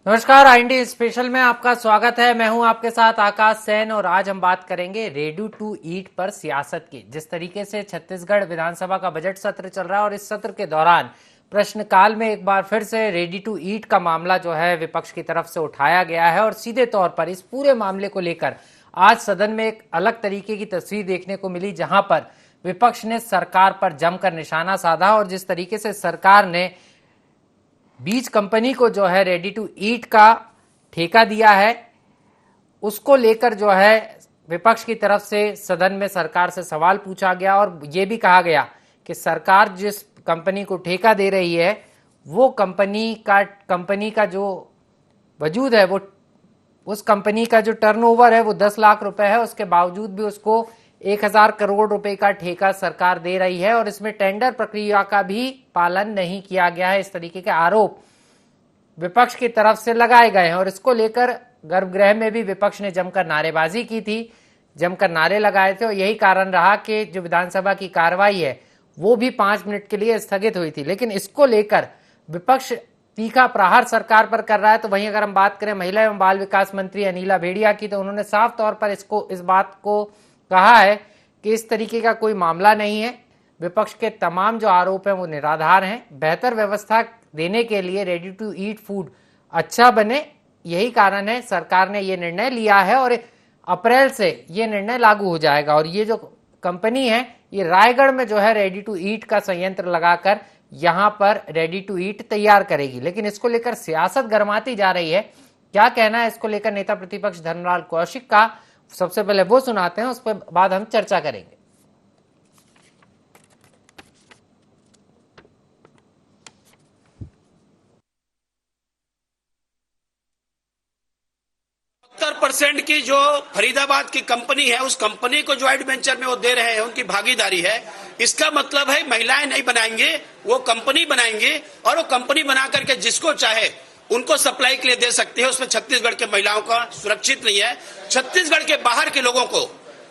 नमस्कार, IND special में आपका स्वागत है। मैं हूं आपके साथ आकाश सैन और आज हम बात करेंगे रेडी टू ईट पर सियासत की। जिस तरीके से छत्तीसगढ़ विधानसभा का बजट सत्र चल रहा है और इस सत्र के दौरान प्रश्नकाल में एक बार फिर से रेडी टू ईट का मामला जो है विपक्ष की तरफ से उठाया गया है और सीधे तौर पर इस पूरे मामले को लेकर आज सदन में एक अलग तरीके की तस्वीर देखने को मिली, जहां पर विपक्ष ने सरकार पर जमकर निशाना साधा और जिस तरीके से सरकार ने बीज कंपनी को जो है रेडी टू ईट का ठेका दिया है, उसको लेकर जो है विपक्ष की तरफ से सदन में सरकार से सवाल पूछा गया और यह भी कहा गया कि सरकार जिस कंपनी को ठेका दे रही है वो कंपनी का जो वजूद है, वो उस कंपनी का जो टर्नओवर है वो 10 लाख रुपए है, उसके बावजूद भी उसको 1000 करोड़ रुपए का ठेका सरकार दे रही है और इसमें टेंडर प्रक्रिया का भी पालन नहीं किया गया है। इस तरीके के आरोप विपक्ष की तरफ से लगाए गए हैं और इसको लेकर गर्भगृह में भी विपक्ष ने जमकर नारेबाजी की थी, जमकर नारे लगाए थे और यही कारण रहा कि जो विधानसभा की कार्रवाई है वो भी 5 मिनट के लिए स्थगित हुई थी। लेकिन इसको लेकर विपक्ष तीखा प्रहार सरकार पर कर रहा है। तो वहीं अगर हम बात करें महिला एवं बाल विकास मंत्री अनिला भेड़िया की, तो उन्होंने साफ तौर पर इस बात को कहा है कि इस तरीके का कोई मामला नहीं है, विपक्ष के तमाम जो आरोप हैं वो निराधार हैं। बेहतर व्यवस्था देने के लिए रेडी टू ईट फूड अच्छा बने, यही कारण है सरकार ने ये निर्णय लिया है और अप्रैल से ये निर्णय लागू हो जाएगा। और ये जो कंपनी है ये रायगढ़ में जो है रेडी टू ईट का संयंत्र लगाकर यहां पर रेडी टू ईट तैयार करेगी। लेकिन इसको लेकर सियासत गर्माती जा रही है। क्या कहना है इसको लेकर नेता प्रतिपक्ष धर्मलाल कौशिक का, सबसे पहले वो सुनाते हैं, उस पर बाद हम चर्चा करेंगे। % की जो फरीदाबाद की कंपनी है उस कंपनी को ज्वाइंट वेंचर में वो दे रहे हैं, उनकी भागीदारी है। इसका मतलब है महिलाएं नहीं बनाएंगे, वो कंपनी बनाएंगे और वो कंपनी बना करके जिसको चाहे उनको सप्लाई के लिए दे सकती है। उसमें छत्तीसगढ़ के महिलाओं का सुरक्षित नहीं है। छत्तीसगढ़ के बाहर के लोगों को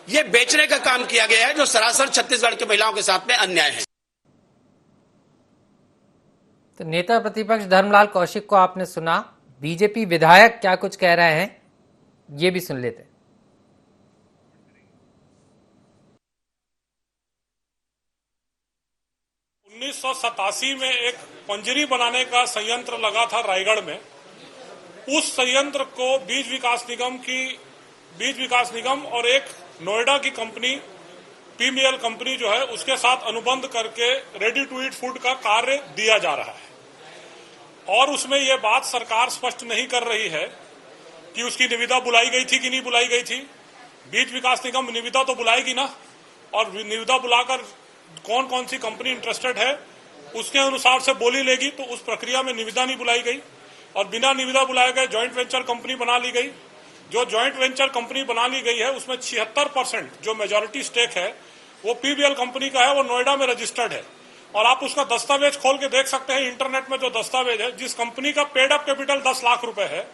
ये बेचने का काम किया गया है, जो सरासर छत्तीसगढ़ के महिलाओं के साथ में अन्याय है। तो नेता प्रतिपक्ष धर्मलाल कौशिक को आपने सुना, बीजेपी विधायक क्या कुछ कह रहे हैं ये भी सुन लेते। 1987 में एक पंजरी बनाने का संयंत्र लगा था रायगढ़ में। उस संयंत्र को बीज विकास निगम और एक नोएडा की कंपनी पीमीएल कंपनी जो है उसके साथ अनुबंध करके रेडी टू ईट फूड का कार्य दिया जा रहा है। और उसमें यह बात सरकार स्पष्ट नहीं कर रही है कि उसकी निविदा बुलाई गई थी कि नहीं बुलाई गई थी। बीज विकास निगम निविदा तो बुलाएगी ना, और निविदा बुलाकर कौन कौन सी कंपनी इंटरेस्टेड है उसके अनुसार से बोली लेगी। तो उस प्रक्रिया में निविदा नहीं बुलाई गई और बिना निविदा बुलाए गए ज्वाइंट वेंचर कंपनी बना ली गई। जो ज्वाइंट वेंचर कंपनी बना ली गई है उसमें 76% जो मेजॉरिटी स्टेक है वो पीबीएल कंपनी का है, वो नोएडा में रजिस्टर्ड है। और आप उसका दस्तावेज खोल के देख सकते हैं इंटरनेट में, जो दस्तावेज है जिस कंपनी का पेड अप कैपिटल 10 लाख रुपए है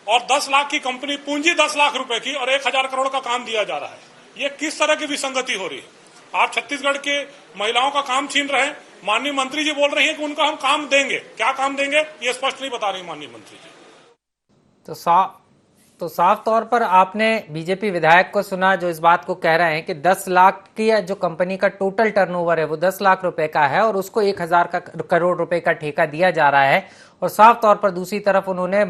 और 10 लाख की कंपनी पूंजी 10 लाख रुपए की और 1000 करोड़ का काम दिया जा रहा है। ये किस तरह की विसंगति हो रही है? आप छत्तीसगढ़ के महिलाओं का काम छीन रहे हैं। माननीय मंत्री जी बोल रही हैं कि उनका हम काम देंगे, क्या काम देंगे ये स्पष्ट नहीं बता रही माननीय मंत्री जी। तो साफ तौर पर आपने बीजेपी विधायक को सुना जो इस बात को कह रहे हैं कि 10 लाख की जो कंपनी का टोटल टर्नओवर है वो 10 लाख रुपए का है और उसको 1000 करोड़ रुपए का ठेका दिया जा रहा है। और साफ तौर पर दूसरी तरफ उन्होंने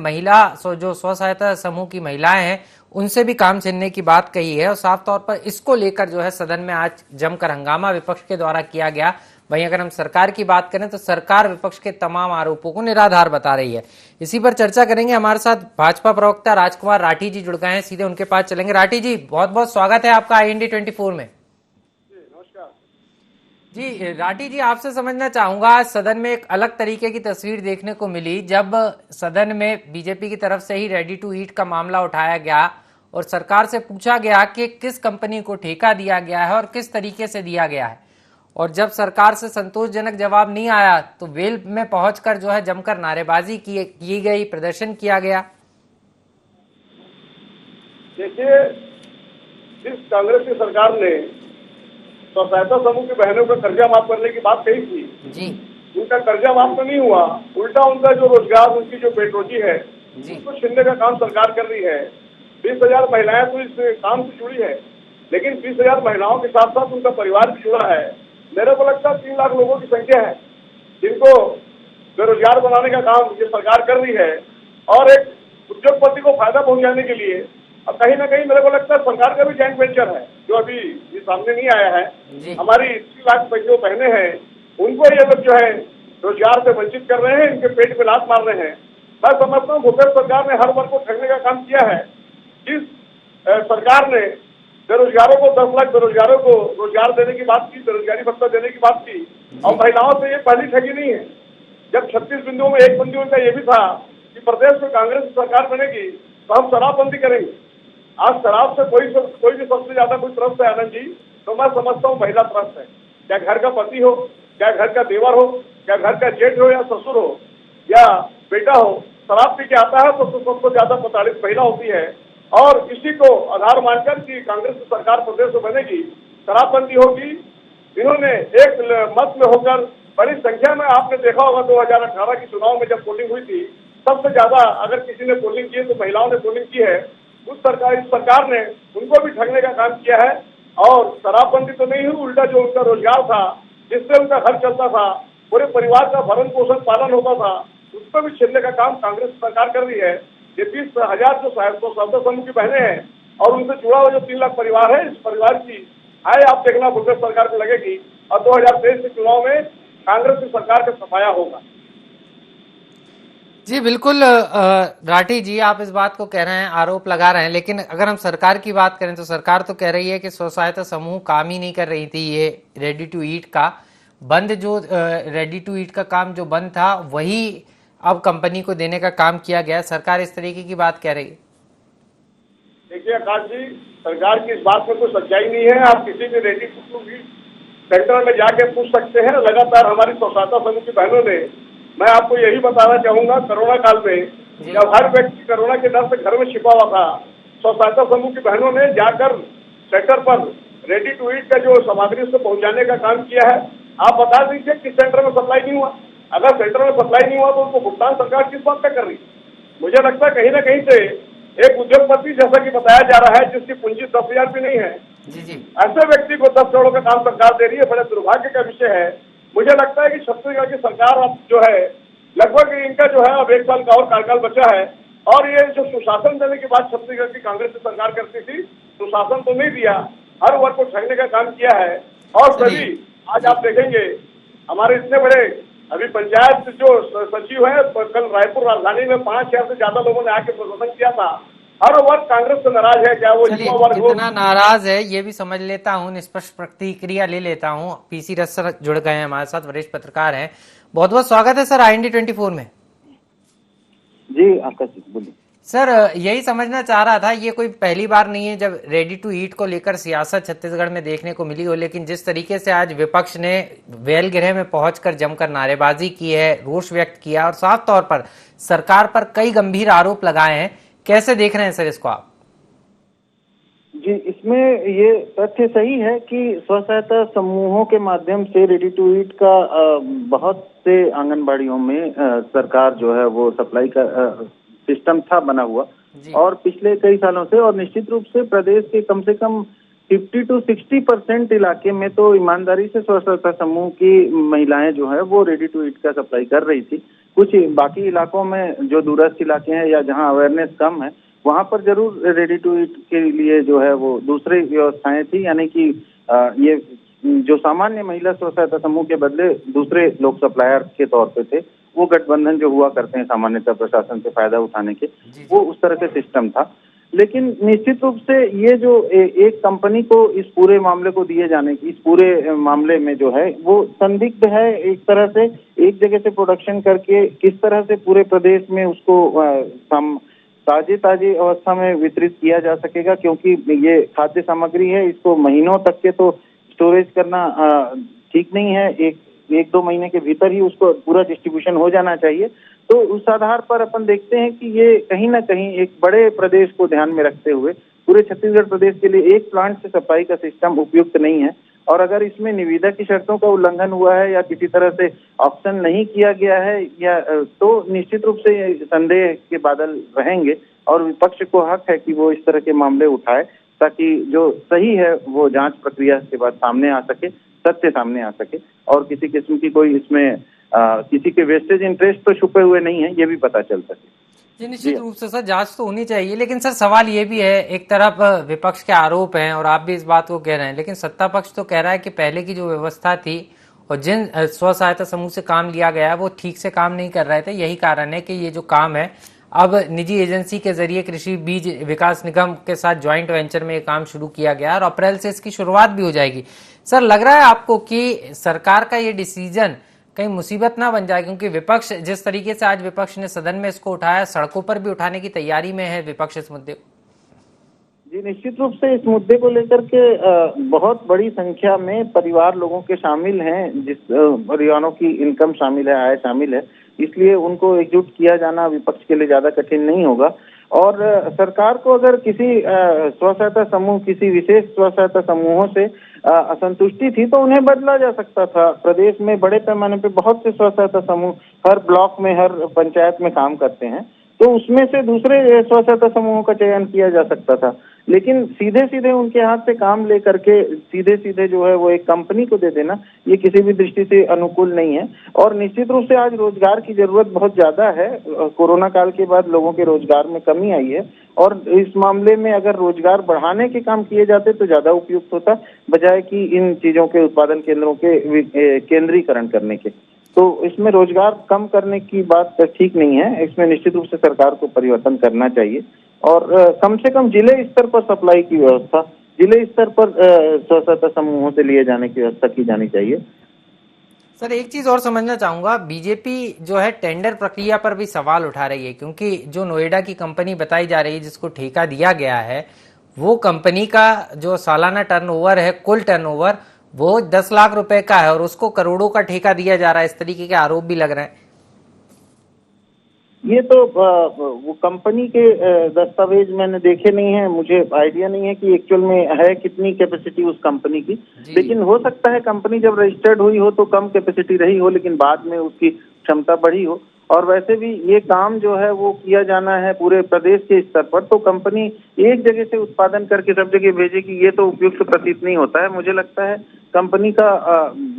जो स्व सहायता समूह की महिलाएं हैं उनसे भी काम छीनने की बात कही है। और साफ तौर पर इसको लेकर जो है सदन में आज जमकर हंगामा विपक्ष के द्वारा किया गया। वहीं अगर हम सरकार की बात करें तो सरकार विपक्ष के तमाम आरोपों को निराधार बता रही है। इसी पर चर्चा करेंगे। हमारे साथ भाजपा प्रवक्ता राजकुमार राठी जी जुड़ गए हैं, सीधे उनके पास चलेंगे। राठी जी, बहुत बहुत स्वागत है आपका आईएनडी 24 में। नमस्कार जी राठी जी, आपसे समझना चाहूंगा, आज सदन में एक अलग तरीके की तस्वीर देखने को मिली जब सदन में बीजेपी की तरफ से ही रेडी टू ईट का मामला उठाया गया और सरकार से पूछा गया कि किस कंपनी को ठेका दिया गया है और किस तरीके से दिया गया है। और जब सरकार से संतोषजनक जवाब नहीं आया तो वेल में पहुंचकर जो है जमकर नारेबाजी की गई, प्रदर्शन किया गया। देखिए, जिस कांग्रेस की सरकार ने स्व सहायता समूह की बहनों का कर्जा माफ करने की बात कही थी जी, उनका कर्जा माफ तो नहीं हुआ, उल्टा उनका जो रोजगार, उनकी जो पेट रोजी है जी। उसको छीनने का काम सरकार कर रही है। 20,000 महिलाएं तो इस काम से जुड़ी है, लेकिन 20,000 महिलाओं के साथ साथ उनका परिवार भी जुड़ा है। मेरे को लगता है 3 लाख लोगों की संख्या है जिनको बेरोजगार बनाने का काम ये सरकार कर रही है, और एक उद्योगपति को फायदा पहुंचाने के लिए अब कहीं ना कहीं मेरे को लगता है सरकार का भी जॉइंट वेंचर है, जो अभी ये सामने नहीं आया है। हमारी 3 लाख जो बहनें हैं उनको ये लोग जो है रोजगार से वंचित कर रहे हैं, इनके पेट पे लात मार रहे हैं। मैं समझता हूँ भूपेश सरकार ने हर वर्ग को ठगने का काम किया है। जिस सरकार ने बेरोजगारों को 10 लाख बेरोजगारों को रोजगार देने की बात की, बेरोजगारी भत्ता देने की बात की, और महिलाओं से ये पहली ठगी नहीं है। जब 36 बिंदुओं में एक बिंदु उनका ये भी था कि प्रदेश में कांग्रेस की सरकार बनेगी तो हम शराबबंदी करेंगे। आज शराब से कोई भी सबसे ज्यादा कोई त्रस्त है आनंद जी, तो मैं समझता हूँ महिला त्रस्त है। क्या घर का पति हो, क्या घर का देवर हो, क्या घर का जेठ हो या ससुर हो या बेटा हो, शराब पी के आता है तो सबसे ज्यादा प्रताड़ित महिला होती है। और इसी को आधार मानकर कि कांग्रेस की सरकार प्रदेश में बनेगी, शराबबंदी होगी। इन्होंने एक मत में होकर बड़ी संख्या में, आपने देखा होगा 2018 की चुनाव में जब पोलिंग हुई थी, सबसे ज्यादा अगर किसी ने पोलिंग की है तो महिलाओं ने पोलिंग की है। इस सरकार ने उनको भी ठगने का काम किया है। और शराबबंदी तो नहीं हुई, उल्टा जो उनका रोजगार था, जिससे उनका घर चलता था, पूरे परिवार का भरण पोषण पालन होता था, उसको भी छीनने का काम कांग्रेस सरकार कर रही है। ये 20,000 जो सौदा समूह की बहनें हैं और उनसे जुड़ा हुआ जो 3 लाख परिवार है, इस परिवार की आय आप देखना भूपेश सरकार को लगेगी और 2023 के चुनाव में कांग्रेस की सरकार का सफाया होगा। जी बिल्कुल राठी जी, आप इस बात को कह रहे हैं, आरोप लगा रहे हैं, लेकिन अगर हम सरकार की बात करें तो सरकार तो कह रही है कि स्व सहायता समूह काम ही नहीं कर रही थी। ये रेडी टू ईट का बंद, जो रेडी टू ईट का काम जो बंद था वही अब कंपनी को देने का काम किया गया। सरकार इस तरीके की बात कह रही है। देखिए आकाश जी, सरकार की इस बात में कोई सच्चाई नहीं है। आप किसी भी रेडी टू ईट सेंटर में जाके पूछ सकते हैं। लगातार हमारी स्व सहायता समूह की बहनों ने, मैं आपको यही बताना चाहूंगा, कोरोना काल में जब हर व्यक्ति कोरोना के डर से घर में छिपा हुआ था, स्व सहायता समूह की बहनों ने जाकर सेंटर पर रेडी टू ईट का जो सामग्री उसको पहुंचाने का काम किया है। आप बता दीजिए किस सेंटर में सप्लाई नहीं हुआ। अगर सेंटर में सप्लाई नहीं हुआ तो उनको भुगतान सरकार किस बात का कर रही है। मुझे लगता है कहीं ना कहीं से एक उद्योगपति, जैसा कि बताया जा रहा है, जिसकी पूंजी 10,000 भी नहीं है, जी ऐसे व्यक्ति को 10 करोड़ का काम सरकार दे रही है। बड़े दुर्भाग्य का विषय है। मुझे लगता है कि छत्तीसगढ़ की सरकार अब जो है लगभग इनका जो है अब 1 साल का और कार्यकाल बचा है, और ये जो सुशासन देने की बात छत्तीसगढ़ की कांग्रेस की सरकार करती थी, सुशासन तो नहीं दिया, हर वर्ग को ठगने का काम किया है। और सभी आज आप देखेंगे हमारे इतने बड़े अभी पंचायत जो सचिव है, कल रायपुर राजधानी में 5,000 से ज्यादा लोगों ने आके प्रदर्शन किया था। हर वर्ग कांग्रेस से नाराज है, क्या वो युवा वर्ग हो। कितना नाराज है ये भी समझ लेता हूँ, निष्पक्ष प्रतिक्रिया ले लेता हूँ। पीसी रथ सर जुड़ गए हैं हमारे साथ, वरिष्ठ पत्रकार हैं। बहुत बहुत स्वागत है सर IND 24 में। जी आकाश जी बोलिए। सर यही समझना चाह रहा था, ये कोई पहली बार नहीं है जब रेडी टू ईट को लेकर सियासत छत्तीसगढ़ में देखने को मिली हो, लेकिन जिस तरीके से आज विपक्ष ने वेलगृह में पहुंचकर जमकर नारेबाजी की है, रोष व्यक्त किया और साफ तौर पर सरकार पर कई गंभीर आरोप लगाए हैं, कैसे देख रहे हैं सर इसको आप? जी, इसमें ये तथ्य सही है कि स्व सहायता समूहों के माध्यम से रेडी टू ईट का बहुत से आंगनबाड़ियों में सरकार जो है वो सप्लाई का सिस्टम था बना हुआ, और पिछले कई सालों से, और निश्चित रूप से प्रदेश के कम से कम 50 to 60% इलाके में तो ईमानदारी से स्व सहायता समूह की महिलाएं जो है वो रेडी टू ईट का सप्लाई कर रही थी। कुछ बाकी इलाकों में जो दूरस्थ इलाके हैं या जहां अवेयरनेस कम है, वहां पर जरूर रेडी टू ईट के लिए जो है वो दूसरी व्यवस्थाएं थी, यानी कि ये जो सामान्य महिला स्व सहायता समूह के बदले दूसरे लोग सप्लायर के तौर पे थे, वो गठबंधन जो हुआ करते हैं सामान्यतः प्रशासन से फायदा उठाने के, वो उस तरह के सिस्टम था। लेकिन निश्चित रूप से ये जो एक कंपनी को इस पूरे मामले को दिए जाने की, इस पूरे मामले में जो है वो संदिग्ध है। एक तरह से एक जगह से प्रोडक्शन करके किस तरह से पूरे प्रदेश में उसको ताजे अवस्था में वितरित किया जा सकेगा, क्योंकि ये खाद्य सामग्री है, इसको महीनों तक के तो स्टोरेज करना ठीक नहीं है। एक दो महीने के भीतर ही उसको पूरा डिस्ट्रीब्यूशन हो जाना चाहिए। तो उस आधार पर अपन देखते हैं कि ये कहीं ना कहीं एक बड़े प्रदेश को ध्यान में रखते हुए पूरे छत्तीसगढ़ प्रदेश के लिए एक प्लांट से सप्लाई का सिस्टम उपयुक्त नहीं है। और अगर इसमें निविदा की शर्तों का उल्लंघन हुआ है या किसी तरह से ऑप्शन नहीं किया गया है या तो निश्चित रूप से ये संदेह के बादल रहेंगे और विपक्ष को हक है कि वो इस तरह के मामले उठाए ताकि जो सही है वो जांच प्रक्रिया के बाद सामने आ सके, सत्य सामने आ सके और किसी किस्म की कोई इसमें किसी के वेस्टेज इंटरेस्ट तो छुपे हुए नहीं है, ये भी पता चल सके। जी निश्चित रूप से सर जांच तो होनी चाहिए, लेकिन सर सवाल ये भी है, एक तरफ विपक्ष के आरोप हैं और आप भी इस बात को कह रहे हैं, लेकिन सत्ता पक्ष तो कह रहा है कि पहले की जो व्यवस्था थी और जिन स्व सहायता समूह से काम लिया गया वो ठीक से काम नहीं कर रहे थे। यही कारण है कि ये जो काम है अब निजी एजेंसी के जरिए कृषि बीज विकास निगम के साथ ज्वाइंट वेंचर में ये काम शुरू किया गया और अप्रैल से इसकी शुरुआत भी हो जाएगी। सर लग रहा है आपको कि सरकार का ये डिसीजन कहीं मुसीबत ना बन जाए, क्योंकि विपक्ष जिस तरीके से आज विपक्ष ने सदन में इसको उठाया, सड़कों पर भी उठाने की तैयारी में है विपक्ष इस मुद्दे को? जी निश्चित रूप से इस मुद्दे को लेकर के बहुत बड़ी संख्या में परिवार लोगों के शामिल हैं, जिस परिवारों की इनकम शामिल है, आय शामिल है, इसलिए उनको एकजुट किया जाना विपक्ष के लिए ज्यादा कठिन नहीं होगा। और सरकार को अगर किसी स्व सहायता समूह, किसी विशेष स्व सहायता समूहों से असंतुष्टि थी तो उन्हें बदला जा सकता था। प्रदेश में बड़े पैमाने पे बहुत से स्व सहायता समूह हर ब्लॉक में, हर पंचायत में काम करते हैं, तो उसमें से दूसरे स्व सहायता समूहों का चयन किया जा सकता था। लेकिन सीधे सीधे उनके हाथ से काम लेकर के सीधे सीधे जो है वो एक कंपनी को दे देना, ये किसी भी दृष्टि से अनुकूल नहीं है। और निश्चित रूप से आज रोजगार की जरूरत बहुत ज्यादा है, कोरोना काल के बाद लोगों के रोजगार में कमी आई है और इस मामले में अगर रोजगार बढ़ाने के काम किए जाते तो ज्यादा उपयुक्त होता, बजाय कि इन चीजों के उत्पादन केंद्रों के केंद्रीकरण करने के। तो इसमें रोजगार कम करने की बात ठीक नहीं है, इसमें निश्चित रूप से सरकार को परिवर्तन करना चाहिए और कम से कम जिले स्तर पर सप्लाई की व्यवस्था, जिले स्तर पर स्व सहायता समूहों से लिए जाने की व्यवस्था की जानी चाहिए। सर एक चीज और समझना चाहूंगा, बीजेपी जो है टेंडर प्रक्रिया पर भी सवाल उठा रही है, क्योंकि जो नोएडा की कंपनी बताई जा रही है जिसको ठेका दिया गया है, वो कंपनी का जो सालाना टर्नओवर है, कुल टर्नओवर वो 10 लाख रुपए का है और उसको करोड़ों का ठेका दिया जा रहा है। इस तरीके के आरोप भी लग रहे हैं। ये तो वो कंपनी के दस्तावेज मैंने देखे नहीं है, मुझे आइडिया नहीं है कि एक्चुअल में है कितनी कैपेसिटी उस कंपनी की, लेकिन हो सकता है कंपनी जब रजिस्टर्ड हुई हो तो कम कैपेसिटी रही हो, लेकिन बाद में उसकी क्षमता बढ़ी हो। और वैसे भी ये काम जो है वो किया जाना है पूरे प्रदेश के स्तर पर, तो कंपनी एक जगह से उत्पादन करके सब जगह भेजेगी, ये तो उपयुक्त प्रतीत नहीं होता है। मुझे लगता है कंपनी का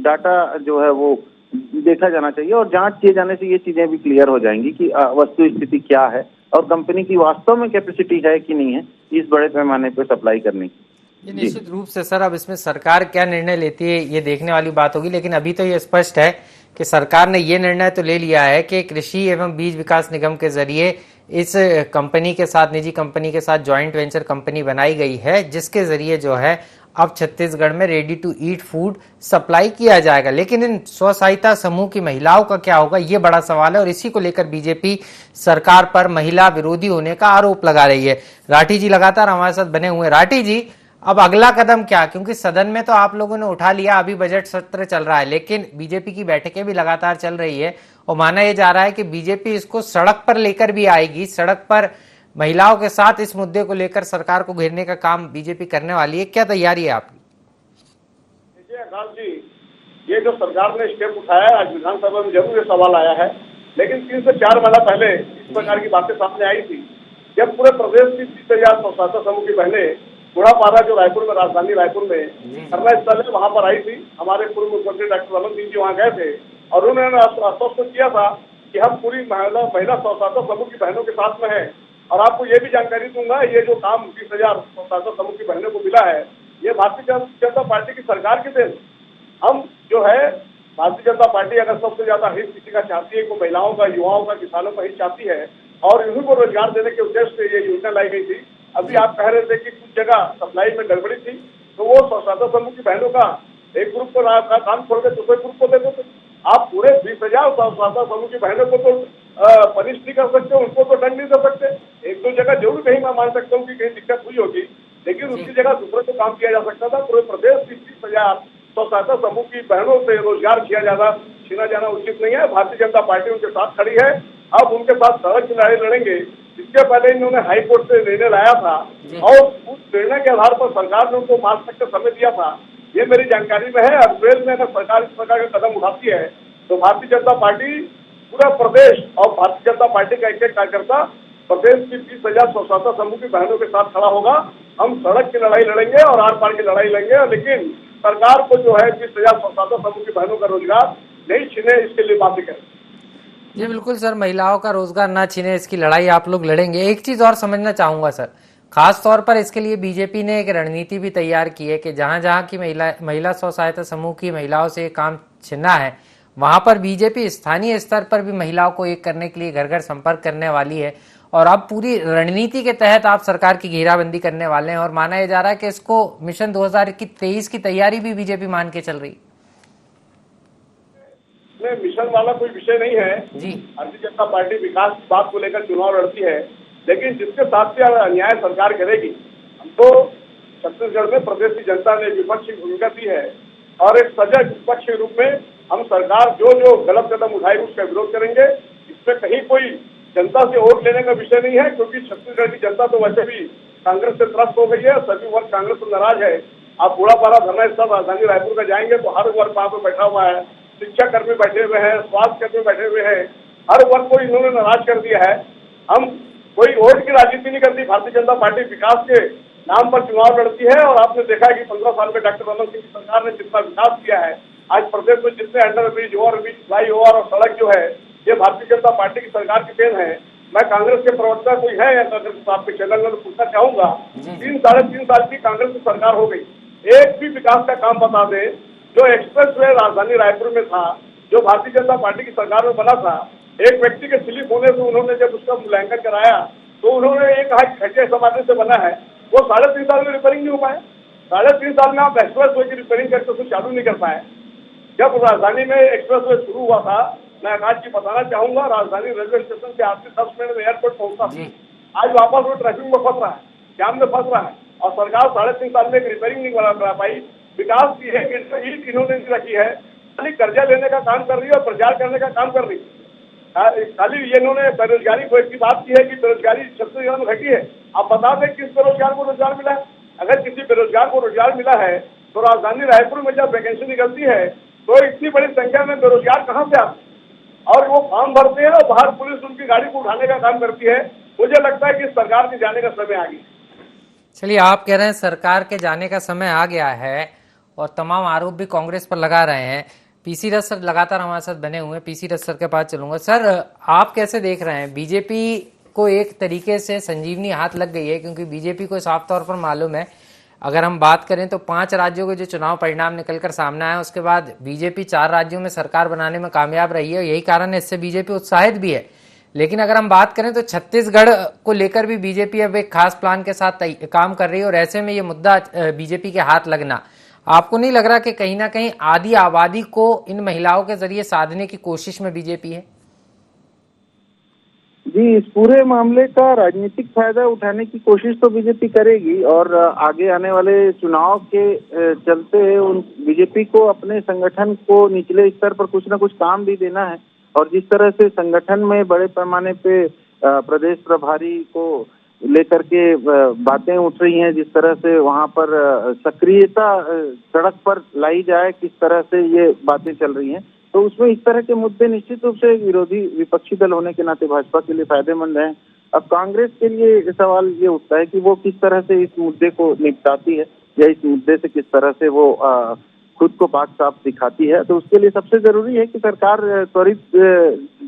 डाटा जो है वो देखा जाना चाहिए और जांच किए जाने से ये चीजें भी क्लियर हो जाएंगी कि वस्तु स्थिति क्या है और कंपनी की वास्तव में कैपेसिटी है कि नहीं है इस बड़े पैमाने पर सप्लाई करने की। निश्चित रूप से सर अब इसमें सरकार क्या निर्णय लेती है ये देखने वाली बात होगी, लेकिन अभी तो ये स्पष्ट है कि सरकार ने ये निर्णय तो ले लिया है कि कृषि एवं बीज विकास निगम के जरिए इस कंपनी के साथ, निजी कंपनी के साथ ज्वाइंट वेंचर कंपनी बनाई गई है, जिसके जरिए जो है अब छत्तीसगढ़ में ready to eat food supply किया जाएगा। लेकिन इन स्व सहायता समूह की महिलाओं का क्या होगा, ये बड़ा सवाल है और इसी को लेकर बीजेपी सरकार पर महिला विरोधी होने का आरोप लगा रही है। राठी जी लगातार हमारे साथ बने हुए। राठी जी, अब अगला कदम क्या, क्योंकि सदन में तो आप लोगों ने उठा लिया, अभी बजट सत्र चल रहा है, लेकिन बीजेपी की बैठकें भी लगातार चल रही है और माना यह जा रहा है कि बीजेपी इसको सड़क पर लेकर भी आएगी, सड़क पर महिलाओं के साथ इस मुद्दे को लेकर सरकार को घेरने का काम बीजेपी करने वाली है। क्या तैयारी है आपकी? देखिए अकाल जी, ये जो सरकार ने स्टेप उठाया है, आज विधानसभा में जरूर ये सवाल आया है, लेकिन 3 से 4 महीना पहले इस प्रकार की बातें सामने आई थी, जब पूरे प्रदेश की 30,000 स्व सहायता समूह की बहनें बुढ़ापारा जो रायपुर में, राजधानी रायपुर में धरना स्थल है, वहां पर आई थी। हमारे पूर्व मुख्यमंत्री डॉक्टर रमन सिंह जी वहां गए थे और उन्होंने आश्वस्त किया था कि हम पूरी महिला स्व सहायता समूह की बहनों के साथ में है। और आपको ये भी जानकारी दूंगा, ये जो काम 20,000 स्व सहायता समूह की बहनों को मिला है, ये भारतीय जनता पार्टी की सरकार की देन। हम जो है भारतीय जनता पार्टी अगर सबसे ज्यादा हित किसी का चाहती है, को महिलाओं का, युवाओं का, किसानों का हित चाहती है और इन्हीं को रोजगार देने के उद्देश्य से ये योजना लाई गई थी। अभी आप कह रहे थे कि कुछ जगह सप्लाई में गड़बड़ी थी, तो वो स्व सहायता समूह की बहनों का एक ग्रुप को काम छोड़ के दूसरे ग्रुप को दे देते। आप पूरे 20,000 स्व सहायता समूह की बहनों को तो पनिश नहीं कर सकते, उनको तो दंड नहीं दे सकते। 1-2 जगह जरूर कहीं मैं मान सकता हूँ कि कहीं दिक्कत हुई होगी, लेकिन उसकी जगह दूसरे को काम किया जा सकता था। पूरे प्रदेश की 30,000 स्व सहायता समूह की बहनों से रोजगार छीना जाना उचित नहीं है। भारतीय जनता पार्टी उनके साथ खड़ी है, अब उनके साथ सड़क की लड़ाई लड़ेंगे। इसके पहले इन्होंने हाई कोर्ट से निर्णय लाया था और उस निर्णय के आधार पर सरकार ने उनको मार्च तक का समय दिया था ये मेरी जानकारी में है। अप्रैल में अगर सरकार इस प्रकार का कदम उठाती है तो भारतीय जनता पार्टी पूरा प्रदेश और भारतीय जनता पार्टी का एक एक कार्यकर्ता प्रदेश की 20,000 स्व सहायता समूह की बहनों के साथ खड़ा होगा। हम सड़क की लड़ाई लड़ेंगे और आर पार की लड़ाई लड़ेंगे, लेकिन सरकार को जो है 20,000 स्व सहायता समूह की बहनों का रोजगार नहीं छीने, इसके लिए बातें करें। जी बिल्कुल सर, महिलाओं का रोजगार ना छीने इसकी लड़ाई आप लोग लड़ेंगे। एक चीज और समझना चाहूंगा सर, खास तौर पर इसके लिए बीजेपी ने एक रणनीति भी तैयार की है कि जहां जहां की महिला स्व सहायता समूह की महिलाओं से काम छीनना है, वहां पर बीजेपी स्थानीय स्तर पर भी महिलाओं को एक करने के लिए घर घर संपर्क करने वाली है। और अब पूरी रणनीति के तहत आप सरकार की घेराबंदी करने वाले हैं और माना यह जा रहा है कि इसको मिशन 2023 की तैयारी भी बीजेपी मान के चल रही मिशन वाला कोई विषय नहीं है जी। भारतीय जनता पार्टी विकास की बात को लेकर चुनाव लड़ती है, लेकिन जिसके साथ भी अन्याय सरकार करेगी, हम तो छत्तीसगढ़ में प्रदेश की जनता ने विपक्ष की भूमिका दी है और एक सजग विपक्ष के रूप में हम सरकार जो जो गलत कदम उठाएगी उसका विरोध करेंगे। इसमें कहीं कोई जनता से वोट लेने का विषय नहीं है, क्योंकि छत्तीसगढ़ की जनता तो वैसे भी कांग्रेस से त्रस्त हो गई है। सभी वर्ग कांग्रेस से नाराज है। आप बूढ़ापारा धरना स्थल राजधानी रायपुर का जाएंगे तो हर वर्ग वहां पर बैठा हुआ है, शिक्षा कर्मी बैठे हुए हैं, स्वास्थ्य कर्मी बैठे हुए हैं, हर वर्ग को इन्होंने नाराज कर दिया है। हम कोई वोट की राजनीति नहीं करती, भारतीय जनता पार्टी विकास के नाम पर चुनाव लड़ती है। और आपने देखा है कि 15 साल में डॉक्टर रमन सिंह की सरकार ने जितना विकास किया है, आज प्रदेश में जितने under bridge, over bridge, fly over और सड़क जो है, ये भारतीय जनता पार्टी की सरकार की देन है। मैं कांग्रेस के प्रवक्ता कोई है या कांग्रेस आपके चैनल में पूछना चाहूंगा, 3-3.5 साल की कांग्रेस की सरकार हो गई, एक भी विकास का काम बता दे। जो एक्सप्रेस वे राजधानी रायपुर में था, जो भारतीय जनता पार्टी की सरकार में बना था, एक व्यक्ति के स्लिप होने से उन्होंने जब उसका मूल्यांकन कराया तो उन्होंने ये कहा कि खड्डे समाने से बना है, वो 3.5 साल में रिपेयरिंग नहीं हो पाया। 3.5 साल में आप एक्सप्रेस वे की रिपेयरिंग करके उसको चालू नहीं कर पाए। जब राजधानी में एक्सप्रेस वे शुरू हुआ था, मैं आज जी बताना चाहूंगा, राजधानी रेलवे स्टेशन से आज से 10 मिनट में एयरपोर्ट पहुंचता था, आज वापस वो ट्रैफिक में फंस रहा है, जाम में फंस रहा है। और सरकार 3.5 साल में एक रिपेयरिंग नहीं करा पाई। विकास की है ईट इन्होंने रखी है, खाली कर्जा लेने का काम कर रही है और प्रचार करने का काम कर रही है। खाली ये इन्होंने बेरोजगारी को की बात की है कि बेरोजगारी छत्तीसगढ़ में घटी है। आप बता दें किस बेरोजगार को रोजगार मिला है? अगर किसी बेरोजगार को रोजगार मिला है तो राजधानी रायपुर में जब वैकेंसी निकलती है तो इतनी बड़ी संख्या में बेरोजगार कहाँ से आते, और वो फॉर्म भरते हैं और बाहर पुलिस उनकी गाड़ी को उठाने का काम करती है। मुझे लगता है कि सरकार के जाने का समय आ गया। चलिए, आप कह रहे हैं सरकार के जाने का समय आ गया है और तमाम आरोप भी कांग्रेस पर लगा रहे हैं। पीसी रथ सर लगातार हमारे साथ बने हुए हैं, पीसी रथ सर के पास चलूंगा। सर, आप कैसे देख रहे हैं, बीजेपी को एक तरीके से संजीवनी हाथ लग गई है, क्योंकि बीजेपी को साफ तौर पर मालूम है, अगर हम बात करें तो 5 राज्यों के जो चुनाव परिणाम निकलकर सामने आए उसके बाद बीजेपी 4 राज्यों में सरकार बनाने में कामयाब रही है। यही कारण है, इससे बीजेपी उत्साहित भी है। लेकिन अगर हम बात करें तो छत्तीसगढ़ को लेकर भी बीजेपी अब एक खास प्लान के साथ काम कर रही है और ऐसे में ये मुद्दा बीजेपी के हाथ लगना, आपको नहीं लग रहा कि कहीं ना कहीं आधी आबादी को इन महिलाओं के जरिए साधने की कोशिश में बीजेपी है? जी, इस पूरे मामले का राजनीतिक फायदा उठाने की कोशिश तो बीजेपी करेगी और आगे आने वाले चुनाव के चलते बीजेपी को अपने संगठन को निचले स्तर पर कुछ न कुछ काम भी देना है। और जिस तरह से संगठन में बड़े पैमाने पे प्रदेश प्रभारी को लेकर के बातें उठ रही हैं, जिस तरह से वहां पर सक्रियता सड़क पर लाई जाए, किस तरह से ये बातें चल रही हैं, तो उसमें इस तरह के मुद्दे निश्चित रूप से विरोधी विपक्षी दल होने के नाते भाजपा के लिए फायदेमंद हैं। अब कांग्रेस के लिए सवाल ये उठता है कि वो किस तरह से इस मुद्दे को निपटाती है या इस मुद्दे से किस तरह से वो खुद को बात साफ दिखाती है। तो उसके लिए सबसे जरूरी है कि सरकार त्वरित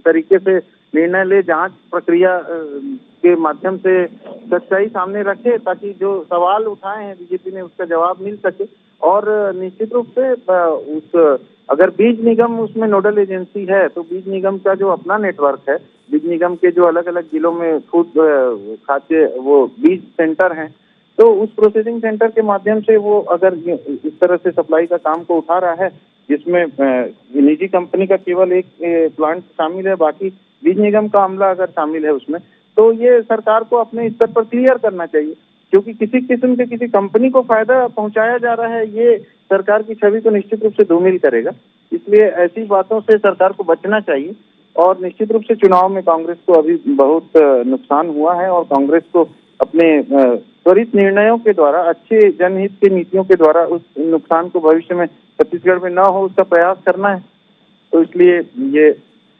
तरीके से निर्णय ले, जांच प्रक्रिया के माध्यम से सच्चाई सामने रखे, ताकि जो सवाल उठाए हैं बीजेपी ने उसका जवाब मिल सके। और निश्चित रूप से उस अगर बीज निगम उसमें नोडल एजेंसी है तो बीज निगम का जो अपना नेटवर्क है, बीज निगम के जो अलग अलग जिलों में फूड खाद्य वो बीज सेंटर हैं, तो उस प्रोसेसिंग सेंटर के माध्यम से वो अगर इस तरह से सप्लाई का काम को उठा रहा है, जिसमें निजी कंपनी का केवल एक प्लांट शामिल है, बाकी बीज निगम का अमला अगर शामिल है उसमें, तो ये सरकार को अपने स्तर पर क्लियर करना चाहिए, क्योंकि किसी किस्म के किसी कंपनी को फायदा पहुंचाया जा रहा है, ये सरकार की छवि को निश्चित रूप से धूमिल करेगा। इसलिए ऐसी बातों से सरकार को बचना चाहिए। और निश्चित रूप से चुनाव में कांग्रेस को अभी बहुत नुकसान हुआ है और कांग्रेस को अपने त्वरित निर्णयों के द्वारा, अच्छे जनहित के नीतियों के द्वारा उस नुकसान को भविष्य में छत्तीसगढ़ में न हो, उसका प्रयास करना है। तो इसलिए ये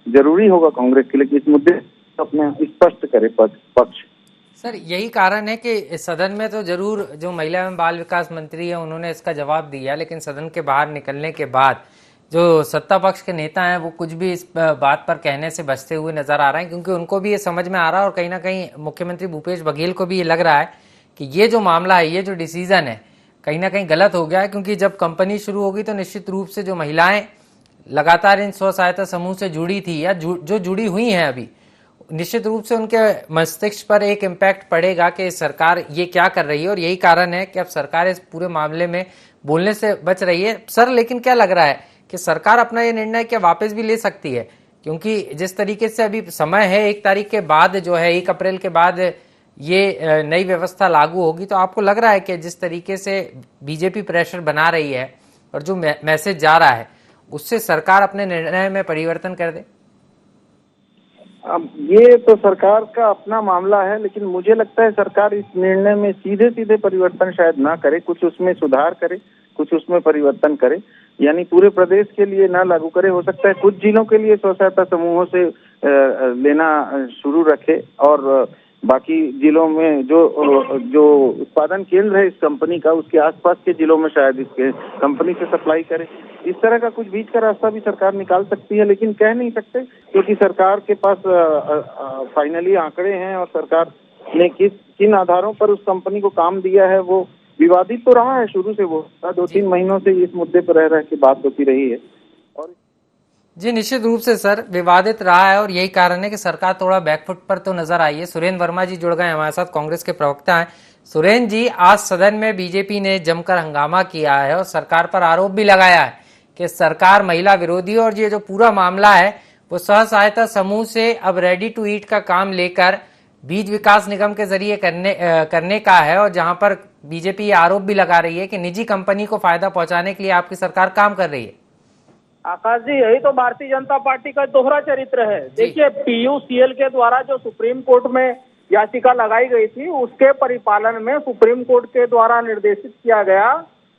जरूरी होगा कांग्रेस के लिए कि इस मुद्दे को अपने स्पष्ट करे पक्ष। सर, यही कारण है कि सदन में तो जरूर जो महिला एवं बाल विकास मंत्री है उन्होंने इसका जवाब दिया, लेकिन सदन के बाहर निकलने के बाद जो सत्ता पक्ष के नेता हैं वो कुछ भी इस बात पर कहने से बचते हुए नजर आ रहे हैं, क्योंकि उनको भी ये समझ में आ रहा है और कहीं ना कहीं मुख्यमंत्री भूपेश बघेल को भी ये लग रहा है कि ये जो मामला है, ये जो डिसीजन है कहीं ना कहीं गलत हो गया है। क्योंकि जब कंपनी शुरू होगी तो निश्चित रूप से जो महिलाएं लगातार इन स्व सहायता समूह से जुड़ी थी या जो जुड़ी हुई हैं अभी, निश्चित रूप से उनके मस्तिष्क पर एक इम्पैक्ट पड़ेगा कि सरकार ये क्या कर रही है। और यही कारण है कि अब सरकार इस पूरे मामले में बोलने से बच रही है। सर, लेकिन क्या लग रहा है कि सरकार अपना ये निर्णय क्या वापस भी ले सकती है? क्योंकि जिस तरीके से अभी समय है, 1 तारीख के बाद जो है 1 अप्रैल के बाद ये नई व्यवस्था लागू होगी, तो आपको लग रहा है कि जिस तरीके से बीजेपी प्रेशर बना रही है और जो मैसेज जा रहा है उससे सरकार अपने निर्णय में परिवर्तन कर दे? अब ये तो सरकार का अपना मामला है, लेकिन मुझे लगता है सरकार इस निर्णय में सीधे सीधे परिवर्तन शायद ना करे, कुछ उसमें सुधार करे, कुछ उसमें परिवर्तन करे, यानी पूरे प्रदेश के लिए ना लागू करे। हो सकता है कुछ जिलों के लिए स्व सहायता समूहों से लेना शुरू रखे और बाकी जिलों में जो उत्पादन केंद्र है इस कंपनी का, उसके आसपास के जिलों में शायद इसके कंपनी से सप्लाई करे। इस तरह का कुछ बीच का रास्ता भी सरकार निकाल सकती है, लेकिन कह नहीं सकते क्योंकि सरकार के पास फाइनली आंकड़े हैं और सरकार ने किन आधारों पर उस कंपनी को काम दिया है वो विवादित तो रहा है शुरू से। वो 2-3 महीनों से इस मुद्दे पर रह के बात होती रही है। और जी, निश्चित रूप से सर विवादित रहा है और यही कारण है कि सरकार थोड़ा बैकफुट पर तो नजर आई है। सुरेंद्र वर्मा जी जुड़ गए हमारे साथ, कांग्रेस के प्रवक्ता हैं। सुरेंद्र जी, आज सदन में बीजेपी ने जमकर हंगामा किया है और सरकार पर आरोप भी लगाया है कि सरकार महिला विरोधी, और ये जो पूरा मामला है वो स्व सहायता समूह से अब रेडी टू ईट का काम लेकर बीज विकास निगम के जरिए करने का है। और जहां पर बीजेपी आरोप भी लगा रही है कि निजी कंपनी को फायदा पहुंचाने के लिए आपकी सरकार काम कर रही है। आकाश जी, यही तो भारतीय जनता पार्टी का दोहरा चरित्र है। देखिए, PUCL के द्वारा जो सुप्रीम कोर्ट में याचिका लगाई गई थी उसके परिपालन में सुप्रीम कोर्ट के द्वारा निर्देशित किया गया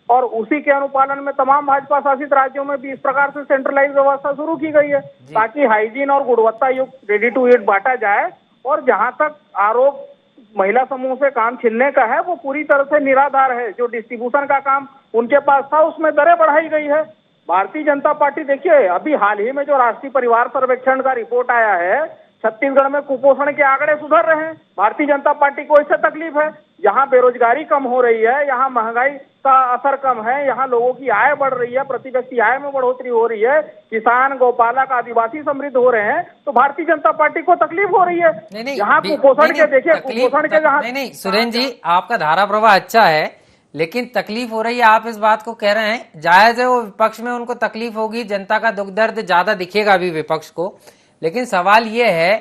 और उसी के अनुपालन में तमाम भाजपा शासित राज्यों में भी इस प्रकार से सेंट्रलाइज व्यवस्था शुरू की गई है ताकि हाइजीन और गुणवत्ता युक्त रेडी टू ईट बांटा जाए। और जहां तक आरोप महिला समूह से काम छीनने का है वो पूरी तरह से निराधार है। जो डिस्ट्रीब्यूशन का काम उनके पास था उसमें दरें बढ़ाई गई है। भारतीय जनता पार्टी, देखिए अभी हाल ही में जो राष्ट्रीय परिवार सर्वेक्षण का रिपोर्ट आया है, छत्तीसगढ़ में कुपोषण के आंकड़े सुधर रहे हैं। भारतीय जनता पार्टी को इससे तकलीफ है। यहाँ बेरोजगारी कम हो रही है, यहाँ महंगाई का असर कम है, यहाँ लोगों की आय बढ़ रही है, प्रति व्यक्ति आय में बढ़ोतरी हो रही है, किसान गौपालक आदिवासी समृद्ध हो रहे हैं, तो भारतीय जनता पार्टी को तकलीफ हो रही है। यहाँ कुपोषण के देखिए, कुपोषण के जहाँ नहीं सुरेंद्र जी, आपका धारा प्रवाह अच्छा है, लेकिन तकलीफ हो रही है, आप इस बात को कह रहे हैं, जायज है वो विपक्ष में उनको तकलीफ होगी, जनता का दुख दर्द ज्यादा दिखेगा अभी विपक्ष को। लेकिन सवाल ये है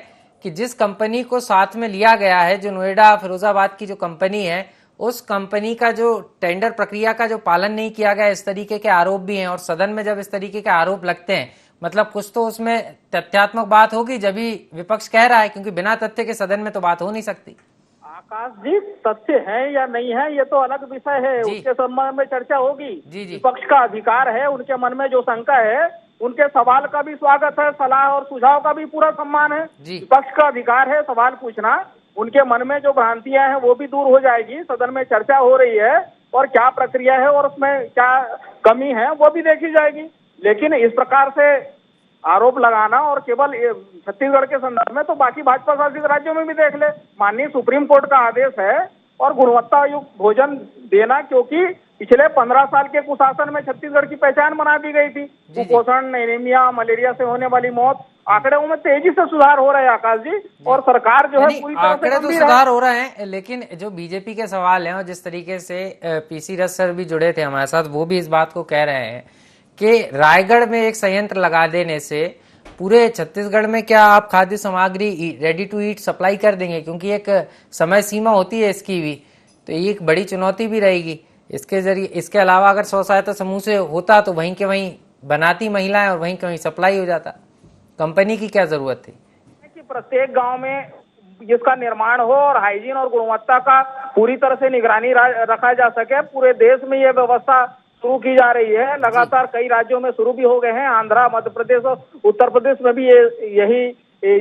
कि जिस कंपनी को साथ में लिया गया है, जो नोएडा फिरोजाबाद की जो कंपनी है, उस कंपनी का जो टेंडर प्रक्रिया का जो पालन नहीं किया गया, इस तरीके के आरोप भी हैं। और सदन में जब इस तरीके के आरोप लगते हैं, मतलब कुछ तो उसमें तथ्यात्मक बात होगी, जब भी विपक्ष कह रहा है, क्योंकि बिना तथ्य के सदन में तो बात हो नहीं सकती। आकाश जी, तथ्य है या नहीं है ये तो अलग विषय है, उसके संबंध में चर्चा होगी। विपक्ष का अधिकार है, उनके मन में जो शंका है उनके सवाल का भी स्वागत है, सलाह और सुझाव का भी पूरा सम्मान है। विपक्ष का अधिकार है सवाल पूछना, उनके मन में जो भ्रांतियां हैं वो भी दूर हो जाएगी। सदन में चर्चा हो रही है और क्या प्रक्रिया है और उसमें क्या कमी है वो भी देखी जाएगी। लेकिन इस प्रकार से आरोप लगाना, और केवल छत्तीसगढ़ के संदर्भ में तो बाकी भाजपा शासित राज्यों में भी देख ले, माननीय सुप्रीम कोर्ट का आदेश है और गुणवत्ता युक्त भोजन देना, क्योंकि पिछले 15 साल के कुशासन में छत्तीसगढ़ की पहचान बना दी गई थी। कुपोषण, एनीमिया, मलेरिया से होने वाली मौत, आंकड़ों में तेजी से सुधार हो रहा है आकाश जी, और सरकार जो है पूरी तरह से तो सुधार हो रहे हैं। लेकिन जो बीजेपी के सवाल हैं और जिस तरीके से PC रथ सर भी जुड़े थे हमारे साथ, वो भी इस बात को कह रहे हैं कि रायगढ़ में एक संयंत्र लगा देने से पूरे छत्तीसगढ़ में क्या आप खाद्य सामग्री रेडी टू ईट सप्लाई कर देंगे, क्योंकि एक समय सीमा होती है इसकी भी, तो ये एक बड़ी चुनौती भी रहेगी इसके जरिए। इसके अलावा अगर स्व सहायता समूह से होता तो वहीं के वहीं बनाती महिलाएं और वहीं के वहीं सप्लाई हो जाता, कंपनी की क्या जरूरत थी कि प्रत्येक गांव में जिसका निर्माण हो और हाइजीन और गुणवत्ता का पूरी तरह से निगरानी रखा जा सके। पूरे देश में ये व्यवस्था शुरू की जा रही है, लगातार कई राज्यों में शुरू भी हो गए हैं। आंध्रा, मध्य प्रदेश और उत्तर प्रदेश में भी यही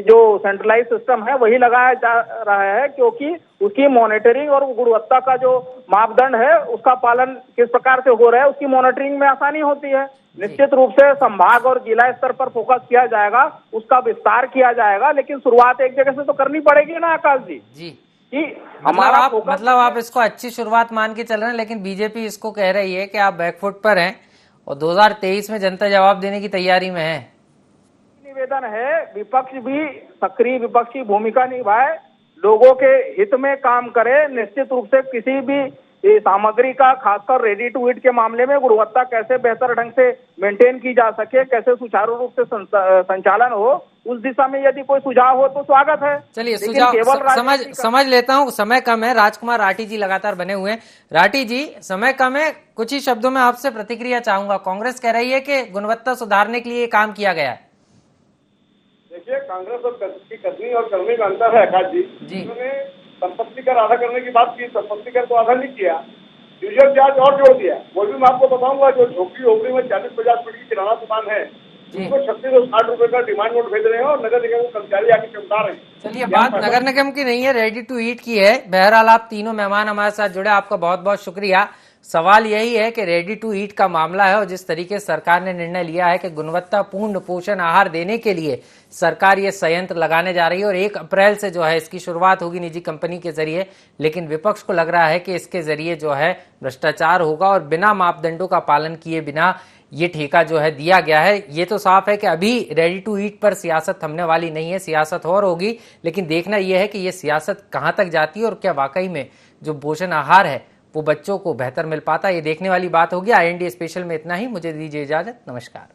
जो सेंट्रलाइज सिस्टम है वही लगाया जा रहा है, क्योंकि उसकी मॉनिटरिंग और गुणवत्ता का जो मापदंड है उसका पालन किस प्रकार से हो रहा है उसकी मॉनिटरिंग में आसानी होती है। निश्चित रूप से संभाग और जिला स्तर पर फोकस किया जाएगा, उसका विस्तार किया जाएगा, लेकिन शुरुआत एक जगह से तो करनी पड़ेगी ना आकाश जी। कि हमारा मतलब आप इसको अच्छी शुरुआत मान के चल रहे हैं, लेकिन बीजेपी इसको कह रही है कि आप बैकफुट पर हैं और 2023 में जनता जवाब देने की तैयारी में है। निवेदन है विपक्ष भी सक्रिय विपक्षी भूमिका निभाए, लोगों के हित में काम करे। निश्चित रूप से किसी भी सामग्री का, खासकर रेडी टू ईट के मामले में गुणवत्ता कैसे बेहतर ढंग से मेंटेन की जा सके, कैसे सुचारू रूप से संचालन हो, उस दिशा में यदि कोई सुझाव हो तो स्वागत है। चलिए सुझाव समझ लेता हूँ, समय कम है। राजकुमार राठी जी लगातार बने हुए हैं। राठी जी, समय कम है, कुछ ही शब्दों में आपसे प्रतिक्रिया चाहूंगा। कांग्रेस कह रही है कि गुणवत्ता सुधारने के लिए काम किया गया है। देखिए, कांग्रेस और की करनी और करने में अंतर है आकाश जी। उन्होंने संपत्ति कर आधा करने की बात की, संपत्ति कर तो आधा नहीं किया, यूजर चार्ज और जोड़ दिया। वो भी मैं आपको बताऊंगा, जो झोपड़ी ओपड़ी में 40-50 फीट की किराना दुकान है उनको 36 और 60 रुपए का डिमांड नोट भेज रहे हैं और नगर निगम के कर्मचारी आके चमका रहे हैं। चलिए, बात नगर निगम की नहीं है, रेडी टू ईट की है। बहरहाल आप तीनों मेहमान हमारे साथ जुड़े, आपका बहुत बहुत शुक्रिया। सवाल यही है कि रेडी टू ईट का मामला है और जिस तरीके से सरकार ने निर्णय लिया है कि गुणवत्तापूर्ण पोषण आहार देने के लिए सरकार ये संयंत्र लगाने जा रही है और 1 अप्रैल से जो है इसकी शुरुआत होगी निजी कंपनी के जरिए, लेकिन विपक्ष को लग रहा है कि इसके जरिए जो है भ्रष्टाचार होगा और बिना मापदंडों का पालन किए बिना ये ठेका जो है दिया गया है। ये तो साफ है कि अभी रेडी टू ईट पर सियासत थमने वाली नहीं है, सियासत और होगी, लेकिन देखना यह है कि ये सियासत कहाँ तक जाती है और क्या वाकई में जो पोषण आहार है वो बच्चों को बेहतर मिल पाता है। ये देखने वाली बात होगी। IND स्पेशल में इतना ही, मुझे दीजिए इजाजत, नमस्कार।